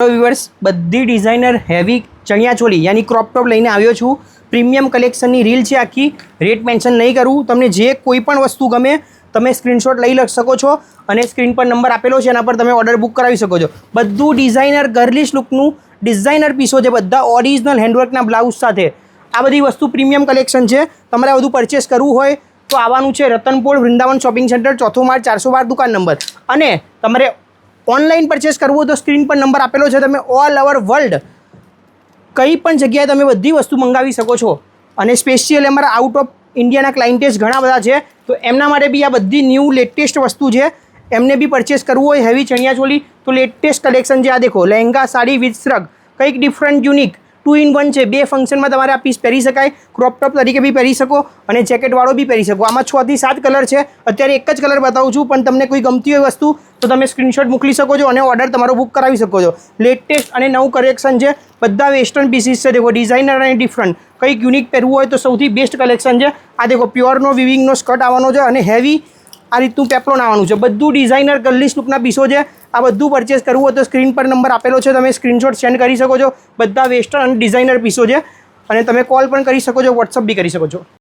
Viewers बधी designer heavy chaniya चोली यानी crop top लईने आव्यो छूं। प्रीमियम कलेक्शननी रील छे आखी। रेट मेन्शन नहीं करूँ। तमने जे कोईपण वस्तु गमे तमे स्क्रीनशॉट लई सको छो अने स्क्रीन पर नंबर आपेलो छे एना पर तमे ऑर्डर बुक करावी सको छो। बधुं डिजाइनर गर्लिश लुकनुं डिजाइनर पीसो छे, बधा ओरिजिनल हेन्डवर्कना ब्लाउज साथे। आ बधी वस्तु प्रीमियम कलेक्शन छे। तमारे आ बधुं परचेस करवुं होय तो आववानुं छे रतनपुर वृंदावन शॉपिंग सेंटर, चौथो माळ, 412 दुकान नंबर। अने तमारे ऑनलाइन परचेस करवू तो स्क्रीन पर नंबर आपेलो है। तमे ऑल ओवर वर्ल्ड कई पण जग्याए तमे बधी वस्तु मंगावी सको छो। अने स्पेशियल अमरा आउट ऑफ इंडियाना क्लाइंटेज घणा बधा छे तो एमना माटे बी आ बधी न्यू लेटेस्ट वस्तु छे। एमने बी परचेस करवू होय हेवी चणिया चोली तो लेटेस्ट कलेक्शन छे। आ देखो लहेंगा साड़ी विथ श्रग, कंईक डिफरंट यूनिक 2 in 1 है। बे फंक्शन में तमारे आ पीस पहरी शकाय। क्रॉप टॉप तरीके भी पहरी सको और जेकेट वाळो भी पहरी सको। आमां 6 થી 7 कलर है। अत्यारे एक ज कलर बताऊँ छूँ पण तमने कोई गमती होय वस्तु तो तमे स्क्रीनशॉट मोकली सको छो और ऑर्डर तमारो बुक करावी सको छो। लेटेस्ट और नवुं कलेक्शन है। बधा वेस्टर्न पीसीस है। देखो डिजाइनर और डिफरंट कंईक यूनिक पहरवुं होय तो सौथी बेस्ट कलेक्शन है। आ देखो प्योरनो विविंगनो स्कर्ट आववानो छे और हेवी आ रीतनु पेप्लोन आववानुं छे। बधुं डिजाइनर गर्लिश लुकना पीसो है। आ बधुं परचेस करवुं होय तो स्क्रीन पर नंबर आपेलो छे, तमे स्क्रीनशॉट सेंड करी सको छो। बधा वेस्टर्न और डिजाइनर पीसो है और तमे कॉल पण करी सको छो, व्हाट्सअप भी करी सको छो।